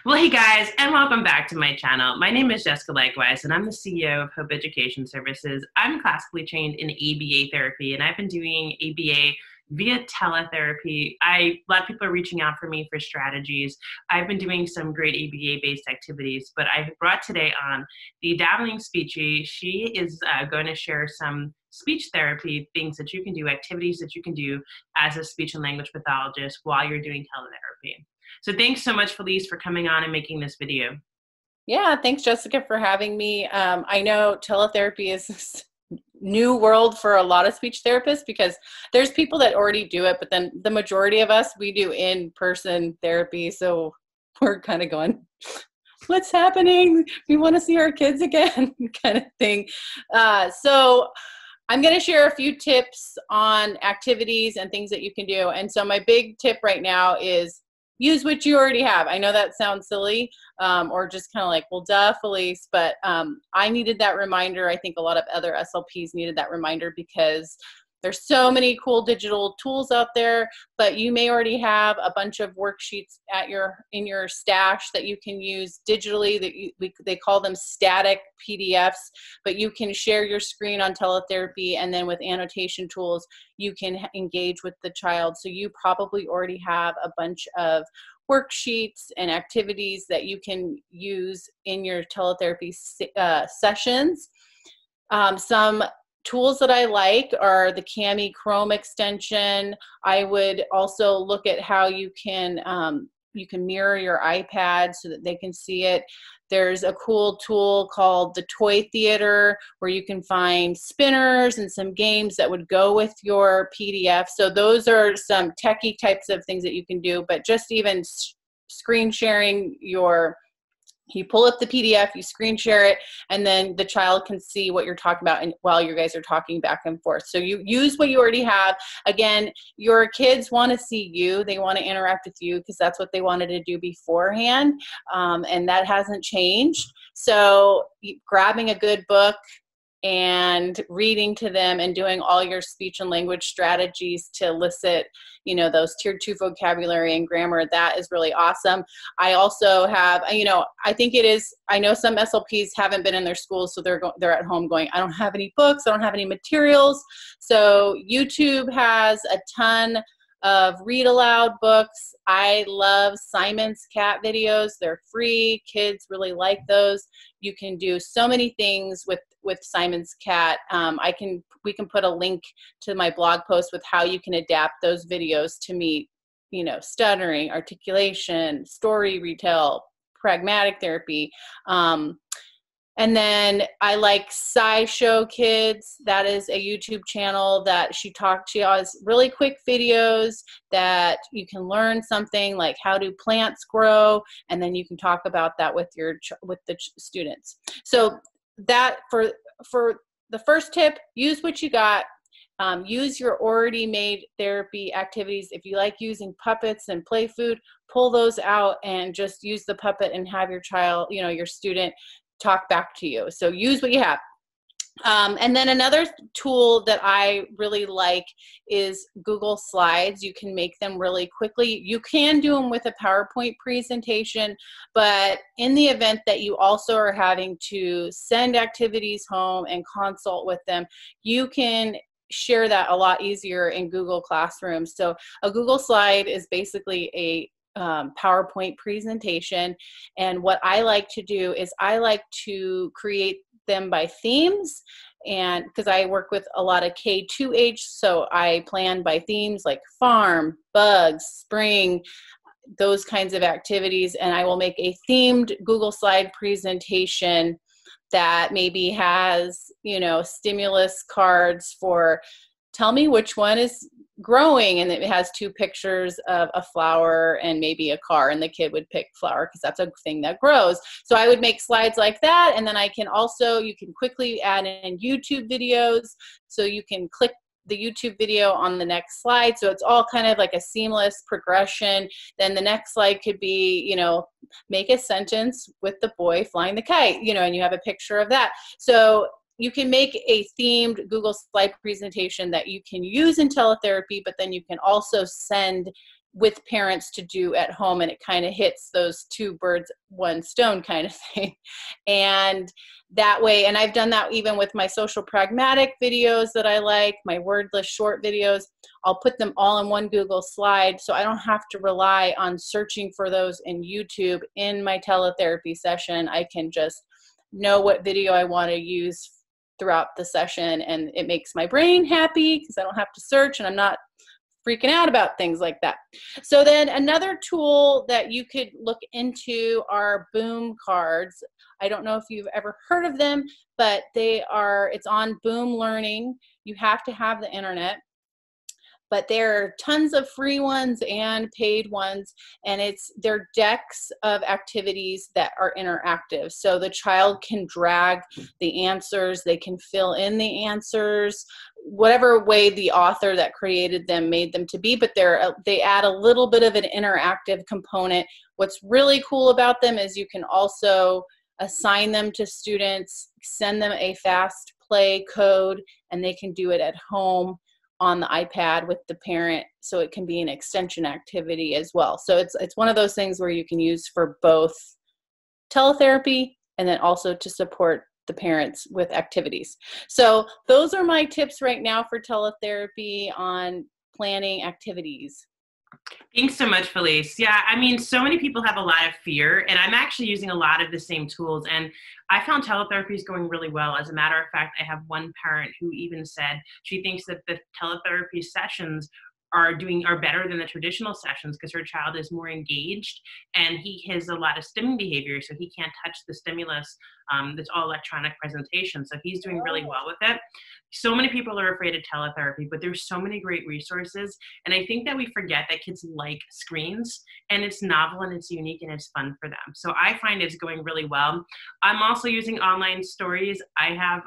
Well, hey guys, and welcome back to my channel. My name is Jessica Leichtweisz, and I'm the CEO of Hope Education Services. I'm classically trained in ABA therapy, and I've been doing ABA via teletherapy. A lot of people are reaching out for me for strategies. I've been doing some great ABA-based activities, but I brought today on the dabbling speechy. She is going to share some speech therapy things that you can do, activities that you can do as a speech and language pathologist while you're doing teletherapy. So thanks so much, Felice, for coming on and making this video. Yeah, thanks, Jessica, for having me. I know teletherapy is this new world for a lot of speech therapists because there's people that already do it, but then the majority of us, we do in-person therapy. So we're kind of going, what's happening? We want to see our kids again kind of thing. So I'm going to share a few tips on activities and things that you can do. And so my big tip right now is use what you already have. I know that sounds silly or just kind of like, well, duh, Felice, but I needed that reminder. I think a lot of other SLPs needed that reminder because there's so many cool digital tools out there, but you may already have a bunch of worksheets at in your stash that you can use digitally. They call them static PDFs, but you can share your screen on teletherapy, and then with annotation tools, you can engage with the child. So you probably already have a bunch of worksheets and activities that you can use in your teletherapy sessions. Some tools that I like are the Cami Chrome extension. I would also look at how you can mirror your iPad so that they can see it. There's a cool tool called the Toy Theater where you can find spinners and some games that would go with your PDF. So those are some techie types of things that you can do, but just even screen sharing you pull up the PDF, you screen share it, and then the child can see what you're talking about and while you guys are talking back and forth. So you use what you already have. Again, your kids want to see you. They want to interact with you because that's what they wanted to do beforehand, and that hasn't changed. So grabbing a good book and reading to them and doing all your speech and language strategies to elicit, those tier 2 vocabulary and grammar, that is really awesome. I also have, I think it is, I know some SLPs haven't been in their schools, so they're at home going, I don't have any books, I don't have any materials. So YouTube has a ton of read aloud books. I love Simon's cat videos. They're free. Kids really like those. You can do so many things with Simon's cat. We can put a link to my blog post with how you can adapt those videos to meet, stuttering, articulation, story retell, pragmatic therapy. And then I like SciShow Kids. That is a YouTube channel that she has really quick videos that you can learn something like how do plants grow, and then you can talk about that with the students. So that for the first tip, use what you got. Use your already made therapy activities. If you like using puppets and play food, pull those out and just use the puppet and have your child, your student talk back to you. So use what you have. And then another tool that I really like is Google Slides. You can make them really quickly. You can do them with a PowerPoint presentation, but in the event that you also are having to send activities home and consult with them, you can share that a lot easier in Google Classroom. So a Google Slide is basically a PowerPoint presentation, and what I like to do is I like to create them by themes, and because I work with a lot of K2 age, so I plan by themes like farm, bugs, spring, those kinds of activities, and I will make a themed Google Slide presentation that maybe has, stimulus cards for tell me which one is growing, and it has 2 pictures of a flower and maybe a car, and the kid would pick flower because that's a thing that grows. So I would make slides like that, and then you can quickly add in YouTube videos, so you can click the YouTube video on the next slide. So it's all kind of like a seamless progression. Then the next slide could be, make a sentence with the boy flying the kite, and you have a picture of that. So you can make a themed Google slide presentation that you can use in teletherapy, but then you can also send with parents to do at home, and it kind of hits those two birds, one stone kind of thing. And that way, and I've done that even with my social pragmatic videos that I like, my wordless short videos. I'll put them all in one Google slide, so I don't have to rely on searching for those in YouTube in my teletherapy session. I can just know what video I want to use throughout the session, and it makes my brain happy because I don't have to search and I'm not freaking out about things like that. So then another tool that you could look into are Boom cards. I don't know if you've ever heard of them, but it's on Boom Learning. You have to have the internet, but there are tons of free ones and paid ones, and they're decks of activities that are interactive. So the child can drag the answers, they can fill in the answers, whatever way the author that created them made them to be, but they add a little bit of an interactive component. What's really cool about them is you can also assign them to students, send them a fast play code, and they can do it at home on the iPad with the parent, so it can be an extension activity as well. So it's one of those things where you can use for both teletherapy and then also to support the parents with activities. So those are my tips right now for teletherapy on planning activities. Thanks so much, Felice. Yeah, I mean, so many people have a lot of fear, and I'm actually using a lot of the same tools, and I found teletherapy is going really well. As a matter of fact, I have one parent who even said she thinks that the teletherapy sessions are better than the traditional sessions because her child is more engaged and he has a lot of stimming behavior, so he can't touch the stimulus. It's all electronic presentation, so he's doing really well with it. So many people are afraid of teletherapy, but there's so many great resources, and I think that we forget that kids like screens, and it's novel and it's unique and it's fun for them. So I find it's going really well. I'm also using online stories. I have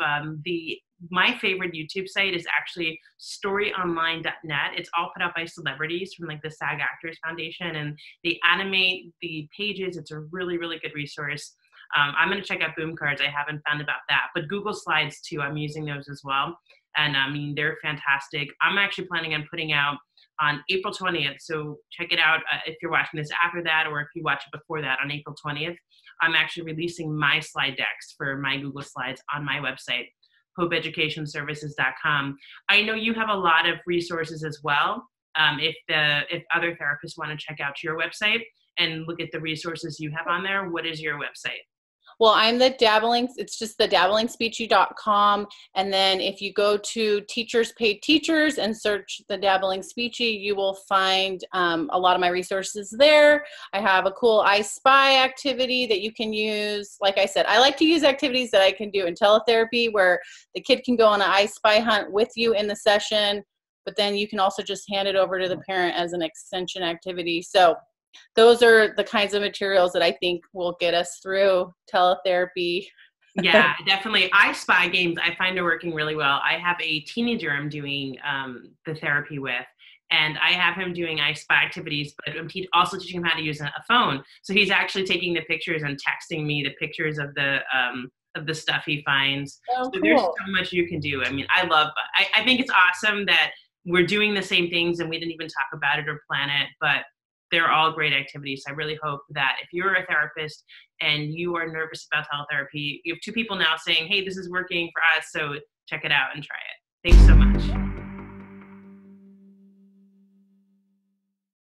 my favorite YouTube site is actually storyonline.net. It's all put out by celebrities from like the SAG Actors Foundation, and they animate the pages. It's a really, really good resource. I'm going to check out Boom cards. I haven't found about that, but Google Slides too. I'm using those as well. And I mean, they're fantastic. I'm actually planning on putting out on April 20th. So check it out if you're watching this after that, or if you watch it before that on April 20th. I'm actually releasing my slide decks for my Google Slides on my website, hopeeducationservices.com. I know you have a lot of resources as well. If other therapists want to check out your website and look at the resources you have on there, what is your website? Well, I'm the Dabbling, it's just the dabblingspeechy.com. And then if you go to Teachers Paid Teachers and search the Dabbling Speechy, you will find a lot of my resources there. I have a cool I Spy activity that you can use. Like I said, I like to use activities that I can do in teletherapy where the kid can go on an I Spy hunt with you in the session, but then you can also just hand it over to the parent as an extension activity. So those are the kinds of materials that I think will get us through teletherapy. Yeah, definitely. I Spy games I find are working really well. I have a teenager I'm doing the therapy with, and I have him doing I Spy activities, but I'm also teaching him how to use a phone. So he's actually taking the pictures and texting me the pictures of the stuff he finds. Oh, so cool. There's so much you can do. I mean, I think it's awesome that we're doing the same things and we didn't even talk about it or plan it, but they're all great activities. I really hope that if you're a therapist and you are nervous about teletherapy, you have two people now saying, hey, this is working for us, so check it out and try it. Thanks so much.